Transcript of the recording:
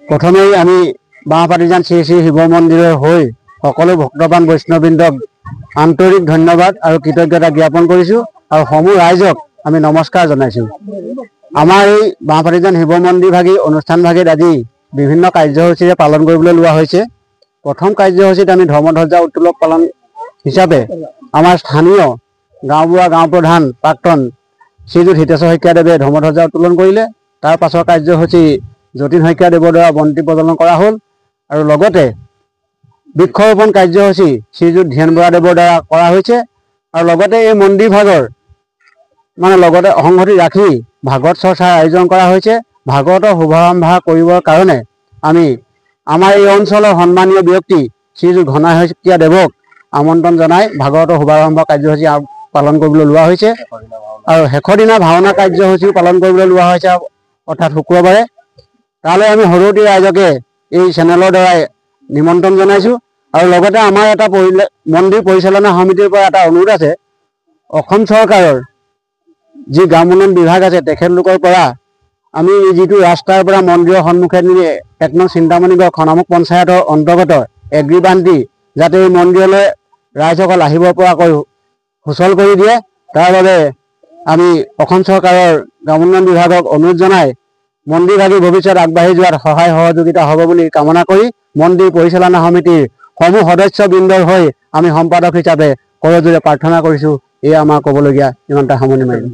প্ৰথমেই আমি বাঁহপাতিজান শ্ৰী শ্ৰী শিৱ মন্দিৰৰ হৈ সকলো ভক্তবান বৈষ্ণৱবৃন্দক আন্তৰিক ধন্যবাদ আৰু কৃতজ্ঞতা জ্ঞাপন কৰিছোঁ আৰু সমূহ ৰাইজক আমি নমস্কাৰ জনাইছোঁ। আমাৰ এই বাঁহপাতিজান শিৱ মন্দিৰ ভাগি অনুষ্ঠান ভাগিত আজি বিভিন্ন কাৰ্যসূচীৰে পালন কৰিবলৈ লোৱা হৈছে। প্ৰথম কাৰ্যসূচীত আমি ধৰ্মধ্বজা উত্তোলক পালন হিচাপে আমাৰ স্থানীয় গাঁওবুঢ়া গাঁও প্ৰধান প্ৰাক্তন শ্ৰীযুত হিতেশ্বৰ শইকীয়াদেৱে ধৰ্মধ্বজা উত্তোলন কৰিলে। তাৰ পাছৰ কাৰ্যসূচী যতীন শইকীয়াদেৱৰ দ্বাৰা বন্তি প্ৰজ্বলন কৰা হ'ল আৰু লগতে বৃক্ষৰোপণ কাৰ্যসূচী শ্ৰীযুত ধ্যান বৰাদেৱৰ দ্বাৰা কৰা হৈছে আৰু লগতে এই মন্দিৰ ভাগৰ লগতে সংগতি ৰাখি ভাগৱত চৰ্চাৰ আয়োজন কৰা হৈছে। ভাগৱতৰ শুভাৰম্ভ কৰিবৰ কাৰণে আমি আমাৰ এই অঞ্চলৰ সন্মানীয় ব্যক্তি শ্ৰীযুত ঘনাই শইকীয়াদেৱক আমন্ত্ৰণ জনাই ভাগৱতৰ শুভাৰম্ভ কাৰ্যসূচী পালন কৰিবলৈ লোৱা হৈছে আৰু শেষৰ দিনা ভাওনা কাৰ্যসূচীও পালন কৰিবলৈ লোৱা হৈছে, অৰ্থাৎ শুক্ৰবাৰে। তালৈ আমি সৰুটি ৰাইজকে এই চেনেলৰ দ্বাৰাই নিমন্ত্ৰণ জনাইছোঁ আৰু লগতে আমাৰ এটা মন্দিৰ পৰিচালনা সমিতিৰ পৰা এটা অনুৰোধ আছে। অসম চৰকাৰৰ যি গ্ৰাম উন্নয়ন বিভাগ আছে তেখেতলোকৰ পৰা আমি যিটো ৰাস্তাৰ পৰা মন্দিৰৰ সন্মুখেদি ১ নং চিন্তামণি গাঁও খনামুখ পঞ্চায়তৰ অন্তৰ্গত এগ্ৰিবান্তি যাতে এই মন্দিৰলৈ ৰাইজসকল আহিব পৰাকৈ সুচল কৰি দিয়ে, তাৰ বাবে আমি অসম চৰকাৰৰ গ্ৰাম উন্নয়ন বিভাগক অনুৰোধ জনাই মন্দিৰ ভাগি ভৱিষ্যত আগবাঢ়ি যোৱাত সহায় সহযোগিতা হ'ব বুলি কামনা কৰি মন্দিৰ পৰিচালনা সমিতিৰ সমূহ সদস্যবৃন্দৰ হৈ আমি সম্পাদক হিচাপে কৰজোৰে প্ৰাৰ্থনা কৰিছোঁ। এয়া আমাৰ ক'বলগীয়া ইমানটা সামৰণি মাৰিলোঁ।